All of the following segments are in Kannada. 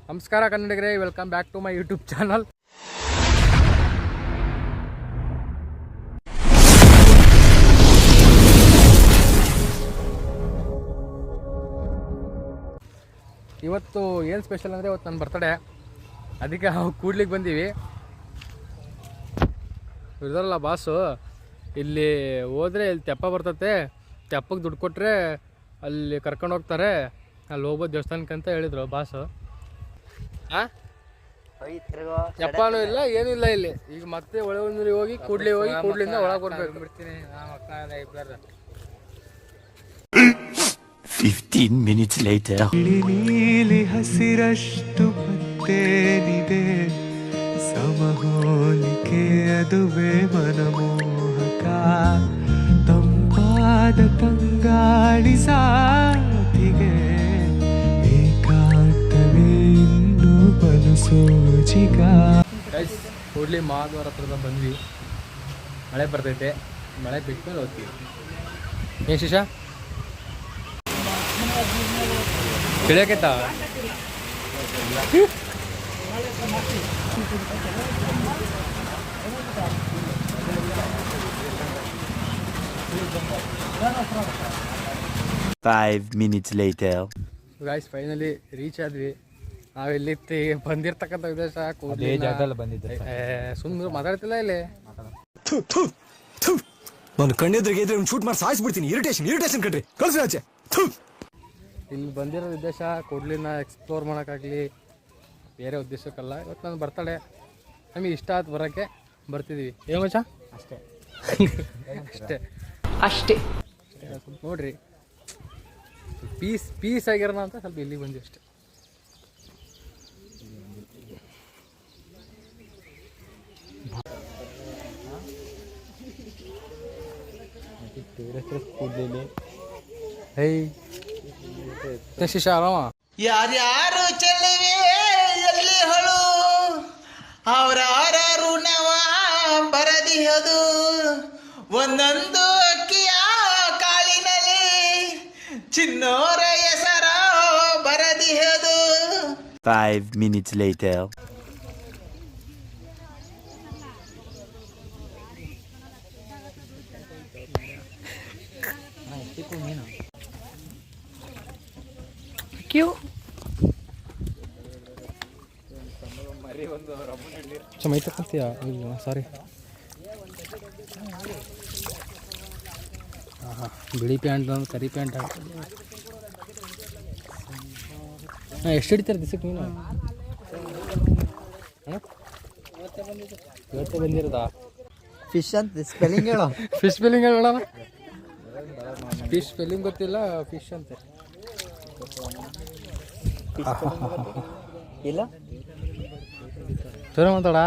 ನಮಸ್ಕಾರ ಕನ್ನಡಿಗರೇ, welcome back to my YouTube channel. ಇವತ್ತು ಏನು ಸ್ಪೆಷಲ್ ಅಂದರೆ ಇವತ್ತು ನನ್ನ ಬರ್ತಡೇ, ಅದಕ್ಕೆ ನಾವು ಕೂಡ್ಲಿಕ್ಕೆ ಬಂದೀವಿ. ಇದಾರಲ್ಲ ಬಾಸು, ಇಲ್ಲಿ ಹೋದರೆ ಇಲ್ಲಿ ತೆಪ್ಪ ಬರ್ತತೆ, ತೆಪ್ಪಗೆ ದುಡ್ಡು ಕೊಟ್ಟರೆ ಅಲ್ಲಿ ಕರ್ಕೊಂಡು ಹೋಗ್ತಾರೆ, ಅಲ್ಲಿ ಹೋಗ್ಬೋದು ದೇವಸ್ಥಾನಕ್ಕೆ ಅಂತ ಹೇಳಿದರು ಬಾಸು. ಹಾಂ, ತೆಪ್ಪನೂ ಇಲ್ಲ ಏನೂ ಇಲ್ಲ ಇಲ್ಲಿ. ಈಗ ಮತ್ತೆ ಒಳಗೊಂದು ಹೋಗಿ ಕೂಡ್ಲಿಂದ ಒಳಗೆ ಬರ್ಬೇಕು. ಬಿಡ್ತೀನಿ 15 minutes later. ನೀಲಿ ಹಸಿರಷ್ಟು ಮತ್ತೇನಿದೆ, ಸಮಹೋಲಿಕೆ ಅದುವೇ ಮನಮೋಹಕ, ತಂಪಾದ ತಂಗಾಳಿ ಸಾತಿಗೆ ಏಕಾಂತವೇ ಇನ್ನೂ ಬಲು ಸೋಜಿಗ. ಕೂಡ್ಲಿ ಮಹಾದ್ವಾರ ಹತ್ರದ ಬಂದ್ವಿ. ಮಳೆ ಬರ್ತೈತೆ, ಮಳೆ ಬಿಟ್ಮೇಲೆ ಹೋಗ್ತೀವಿ. ಏನು ಶಿಶಾ ತಿಳಿಯಕೈತ? Five minutes later. Guys, finally reach ಆದ್ವಿ. ನಾವಿಲ್ಲಿ ಬಂದಿರ್ತಕ್ಕಂಥ ಉದ್ದೇಶ ಕೂಡ್ಲಿ ಜಾಗದಲ್ಲಿ ಬಂದಿದ್ದೆ. ಸುಮ್ಮನೆ ಮಾತಾಡ್ತಿಲ್ಲ ಇಲ್ಲಿ. ನಾನು ಕಣ್ಣೆದ್ರಿಗೆ ಇದ್ರೆ ಶೂಟ್ ಮಾಡಿ ಸಾಯಿಸ್ಬಿಡ್ತೀನಿ. ಇರಿಟೇಷನ್ ಕಟ್ರಿ, ಕಳ್ಸಿ ಆಚೆ. ಇಲ್ಲಿ ಬಂದಿರೋ ಉದ್ದೇಶ ಕೂಡ್ಲಿನ ಎಕ್ಸ್ಪ್ಲೋರ್ ಮಾಡೋಕ್ಕಾಗಲಿ, ಬೇರೆ ಉದ್ದೇಶಕ್ಕಲ್ಲ. ಇವತ್ತು ನಾನು ಬರ್ತಡೆ, ನಮಗೆ ಇಷ್ಟ ಆಯ್ತು ಬರೋಕ್ಕೆ ಬರ್ತಿದ್ದೀವಿ. ಏನು ಮಚ್ಚ? ಅಷ್ಟೇ ಅಷ್ಟೇ ಸ್ವಲ್ಪ ನೋಡ್ರಿ, ಪೀಸ್ ಆಗಿರೋಣ ಅಂತ ಸ್ವಲ್ಪ ಇಲ್ಲಿಗೆ ಬಂದ್ವಿ ಅಷ್ಟೇ. ಹೇ ಶಿಶಾ ಆರಾಮ? ಯಾರ್ಯಾರು ಚೆಲುವೆ ಎಲ್ಲಿ ಹೊಳು, ಅವರಾರು ನವ ಬರದಿಹದು, ಒಂದೊಂದು ಅಕ್ಕಿಯ ಕಾಳಿನಲ್ಲಿ ಚಿನ್ನೋರ ಹೆಸರ ಬರದಿಹದು. 5 minutes later. ಚಮೈತಕ್ಕಂತೀಯ? ಇಲ್ಲ ಸಾರಿ. ಹಾಂ, ಬಿಳಿ ಪ್ಯಾಂಟ್ ಕರಿ ಪ್ಯಾಂಟ್. ಹಾಂ, ಎಷ್ಟು ಹಿಡಿತಾರೆ ದಿಸಕ್ಕೆ ನೀನು? ಇವತ್ತೇ ಬಂದಿರೋದಾ? ಫಿಶ್ ಅಂತ ಸ್ಪೆಲ್ಲಿಂಗ್ ಹೇಳೋ. ಫಿಶ್ ಸ್ಪೆಲ್ಲಿಂಗ್ ಹೇಳೋಣ. ಫಿಶ್ ಸ್ಪೆಲ್ಲಿಂಗ್ ಗೊತ್ತಿಲ್ಲ, ಫಿಶ್ ಅಂತೆ. ಇಲ್ಲ ಜೋರ ಮಾತಾಡ.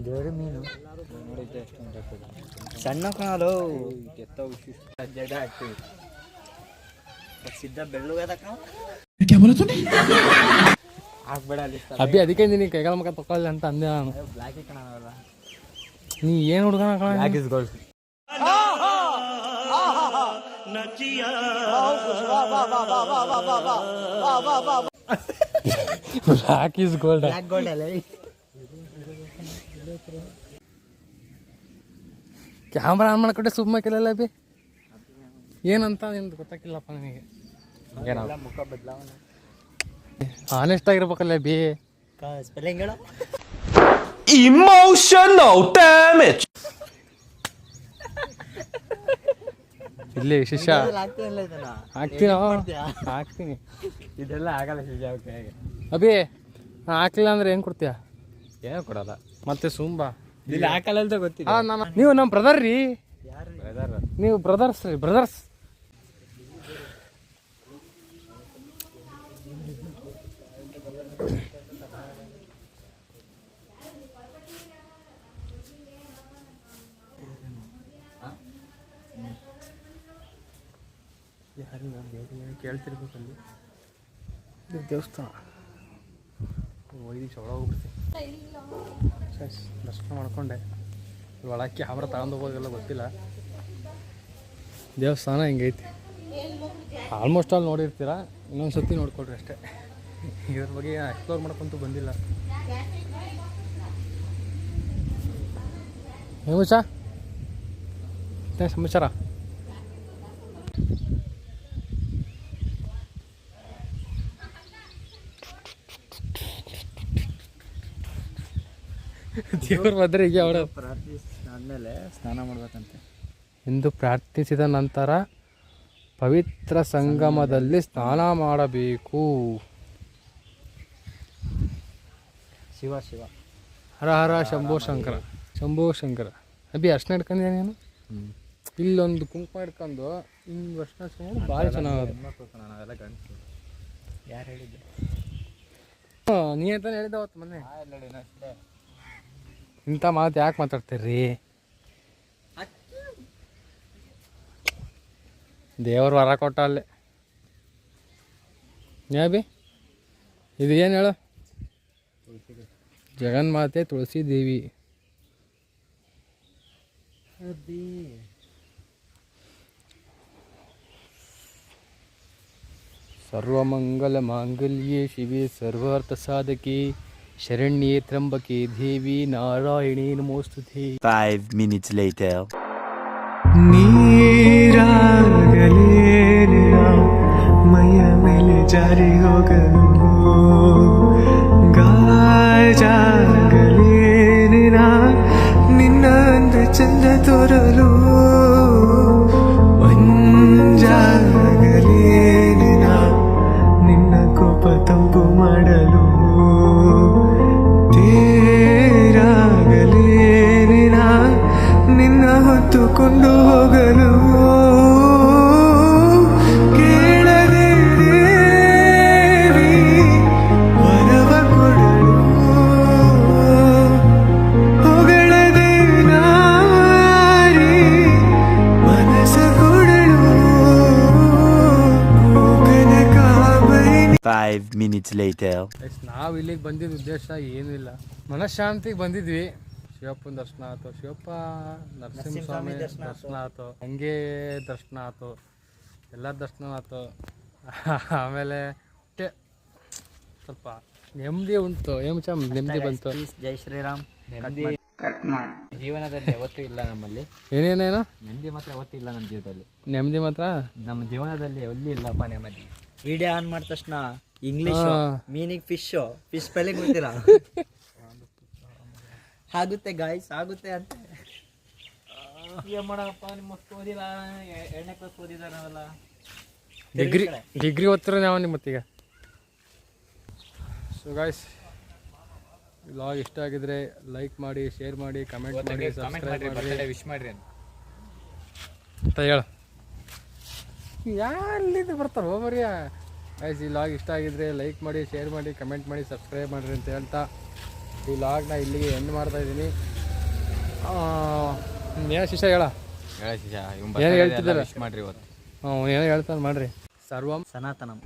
ಜೋರಿ ಮೀನು ಸಣ್ಣ ಕಾಲು ಜಡ ಆಗ್ತೀವಿ. ಸಿದ್ಧ ಬೆಳ್ಳುಗದಕ್ಕ ಆಗ್ಬೇಡ ಅಲ್ಲಿ. ಅಬ್ಬಿ ಅದಕ್ಕೆ ನೀನು ಕೈಗಾಲ ಮಕ್ಕ ತಗೊಳ್ಳಿ ಅಂತ ಅಂದೆ ನಾನು. ಬ್ಲ್ಯಾಕ್ ಕಾಣಲ್ಲ. ನೀ ಏನು ಹುಡುಗನ ಕಣ? Black is gold. Black is gold. Black gold ಅಲ್ಲ. ಕ್ಯಾಮ್ರಾ ಆನ್ ಮಾಡ್ಕೊಟ್ಟೆ ಸುಮ್ಮಕ್ಕಿಲ್ಲ ಬಿ. ಏನಂತ ನಿಮ್ದು ಗೊತ್ತಾಗಿಲ್ಲಪ್ಪ ನನಗೆ. ಮುಖ ಬದಲಾವಣೆ. ಆನೆಸ್ಟ್ ಆಗಿರ್ಬೇಕಲ್ಲ ಬಿ. ಸ್ಪೆಲ್ಲಿಂಗ್ ಹೇಳ. Emotional damage. ಇಲ್ಲಿ ಶಿಷ್ಯ ಹಾಕ್ತೀನಿ. ಇದೆಲ್ಲ ಆಗಲ್ಲ ಶಿಷ್ಯ. ಅಭಿ, ನಾ ಹಾಕ್ಲಿಲ್ಲ ಅಂದ್ರೆ ಏನು ಕೊಡ್ತೀಯ? ಏನೋ ಕೊಡಲ್ಲ. ಮತ್ತೆ ಸುಂಬಾ ಇಲ್ಲಿ ಹಾಕಲ್ಲ ಅಂತ ಗೊತ್ತಿಲ್ಲ. ನೀವು ನಮ್ಮ ಬ್ರದರ್ ರೀ. ನೀವು ಬ್ರದರ್ಸ್ ರೀ, ಬ್ರದರ್ಸ್. ಕೇಳ್ತಿರ್ಬೇಕಲ್ಲಿ ದೇವಸ್ಥಾನ. ಒಳಗೆ ಹೋಗ್ಬಿಡ್ತೀನಿ. ದರ್ಶನ ಮಾಡ್ಕೊಂಡೆ. ಒಳಕ್ಕೆ ಕ್ಯಾಮ್ರಾ ತಗೊಂಡು ಹೋಗೋದೆಲ್ಲ ಗೊತ್ತಿಲ್ಲ. ದೇವಸ್ಥಾನ ಹಿಂಗೈತಿ. ಆಲ್ಮೋಸ್ಟ್ ಅಲ್ಲಿ ನೋಡಿರ್ತೀರ, ಇನ್ನೊಂದು ಸತಿ ನೋಡ್ಕೊಳ್ರಿ ಅಷ್ಟೇ. ಇದ್ರ ಬಗ್ಗೆ ಎಕ್ಸ್ಪ್ಲೋರ್ ಮಾಡ್ಕೊಂತೂ ಬಂದಿಲ್ಲ. ಏನು ಸಮಾಚಾರ? ದೇವ್ರ ಮದ್ರೆ ಹೀಗೆ ಅವಳ ಆದ್ಮೇಲೆ ಸ್ನಾನ ಮಾಡ್ಬೇಕಂತೆ. ಎಂದು ಪ್ರಾರ್ಥಿಸಿದ ನಂತರ ಪವಿತ್ರ ಸಂಗಮದಲ್ಲಿ ಸ್ನಾನ ಮಾಡಬೇಕು. ಶಿವ ಶಿವ ಹರ ಹರ ಶಂಭೋ ಶಂಕರ ಶಂಭೋ ಶಂಕರ. ಅಭಿ ಅರ್ಶನ ಹಿಡ್ಕೊಂಡೆ ನೀನು, ಇಲ್ಲೊಂದು ಕುಂಕುಮ ಹಿಡ್ಕೊಂಡು ಹಿಂಗೆ ಅರ್ಶನ ಹಚ್ಕೊಂಡು ಭಾಳ ಚೆನ್ನಾಗದು. ನಾವೆಲ್ಲ ಗಂಟು. ಯಾರು ಹೇಳಿದ್ದು? ನೀ ಅಂತಾನೆ ಹೇಳಿದ್ದ ಅವತ್ತು ಮೊನ್ನೆ. ಇಂಥ ಮಾತು ಯಾಕೆ ಮಾತಾಡ್ತೀರಿ? ದೇವರು ವರ ಕೊಟ್ಟ ಅಲ್ಲೇ. ಯಾಬಿ ಇದು ಏನು ಹೇಳು? ಜಗನ್ಮಾತೆ ತುಳಸಿ ದೇವಿ. ಸರ್ವಮಂಗಲ ಮಾಂಗಲ್ಯೆ ಶಿವೆ ಸರ್ವಾರ್ಥ ಸಾಧಕೆ ಶರಣ್ಯೆ ತ್ರ್ಯಂಬಕೆ ದೇವಿ ನಾರಾಯಣಿ ನಮೋಸ್ತುತೆ. 5 minutes later. ನೀರಾಗಲೇನಿನ ಮೈಯ ಮೇಲೆ ಜಾರಿ ಹೋಗಲು ಗಾಜಾಗಲೇನಿನ ನಿನ್ನ ಅಂದ ಚಂದ ತೋರಲು ಮಂಜಾಗಲೇನಿನ ನಿನ್ನ ಕೋಪ ತಂಪು ಮಾಡಲು ತೇರಾಗಲೇನಿನ ನಿನ್ನ ಹೊತ್ತುಕೊಂಡು ಹೋಗಲು ಕೇಳದೆ ದೇವಿ ವರವ ಕೊಡಲು ಹೊಗಳದೆ ನಾರಿ ಮನಸ ಕೊಡಲು ಕನಕ ಬೈನಿ. 5 minutes later. ನಾವು ಇಲ್ಲಿಗೆ ಬಂದಿದ್ದ ಉದ್ದೇಶ ಏನೂ ಇಲ್ಲ, ಮನಃಶಾಂತಿಗೆ ಬಂದಿದ್ವಿ. ಶಿವಪ್ಪನ ದರ್ಶನ ಆಯ್ತು, ಶಿವಪ್ಪ ನರಸಿಂಹಸ್ವಾಮಿ ದರ್ಶನ ಆಯ್ತು, ಹಂಗೆ ದರ್ಶನ ಆಯ್ತು, ಎಲ್ಲರ ದರ್ಶನ ಆಯ್ತು. ಆಮೇಲೆ ಸ್ವಲ್ಪ ನೆಮ್ಮದಿ ಉಂಟು, ಏನು ನೆಮ್ಮದಿ ಬಂತು. ಜೈ ಶ್ರೀರಾಮ್. ಜೀವನದಲ್ಲಿ ಯಾವತ್ತೂ ಇಲ್ಲ ನಮ್ಮಲ್ಲಿ. ಏನೇನೇನು ನೆಮ್ಮದಿ ಮಾತ್ರ ಯಾವತ್ತೂ ಇಲ್ಲ ನಮ್ಮ ಜೀವನದಲ್ಲಿ. ನೆಮ್ಮದಿ ಮಾತ್ರ ನಮ್ಮ ಜೀವನದಲ್ಲಿ ಎಲ್ಲಿ ಇಲ್ಲಪ್ಪ ನೆಮ್ಮದಿ. ವಿಡಿಯೋ ಆನ್ ಮಾಡಿದ ತಕ್ಷಣ ಇಂಗ್ಲಿಷ್ ಮೀನಿಂಗ್ ಫಿಶ್ ಸ್ಪೆಲ್ಲಿಂಗ್ ಗೊತ್ತಿಲ್ಲ. ಆಗುತ್ತೆ ಗಾಯ್ಸ್, ಆಗುತ್ತೆ ಅಂತ ಏನು ಮಾಡಪ್ಪ. ನಿಮ್ಮ ಓದಿಲ್ಲ, 2ನೇ ಕ್ಲಾಸ್ ಓದಿದ್ದಾರೆ ನಾವೆಲ್ಲ. ಡಿಗ್ರಿ ಓದ್ತಿರೋ ನಾವು ನಿಮ್ಮ ಮತ್ತೀಗ. ಸೊ ಗಾಯ್ಸ್, ವ್ಲಾಗ್ ಇಷ್ಟ ಆಗಿದ್ರೆ ಲೈಕ್ ಮಾಡಿ, ಶೇರ್ ಮಾಡಿ, ಕಮೆಂಟ್ ಮಾಡಿ, ಸಬ್ಸ್ಕ್ರೈಬ್ ಮಾಡಿ, ವಿಶ್ ಮಾಡಿರಿ ಅಂತ ಹೇಳು. ಯಾರಿದ್ದು ಬರ್ತಾರೆ ಹೋಗ್ಬರಿಯ ಗೈಸ್. ಈ ವ್ಲಾಗ್ ಇಷ್ಟ ಆಗಿದ್ರೆ ಲೈಕ್ ಮಾಡಿ, ಶೇರ್ ಮಾಡಿ, ಕಮೆಂಟ್ ಮಾಡಿ, ಸಬ್ಸ್ಕ್ರೈಬ್ ಮಾಡಿರಿ ಅಂತ ಹೇಳ್ತಾ ಈ ವ್ಲಾಗ್ನ ಇಲ್ಲಿಗೆ ಎಂಡ್ ಮಾಡ್ತಾ ಇದ್ದೀನಿ. ಏನು ಶಿಷ್ಯ ಹೇಳ, ಏನು ಹೇಳ್ತಿದ್ದಾರೆ? ಮಾಡ್ರಿ ಇವತ್ತು. ಹ್ಞೂ ಏನೋ ಹೇಳ್ತಾನೆ ಮಾಡ್ರಿ. ಸನಾತನಂ.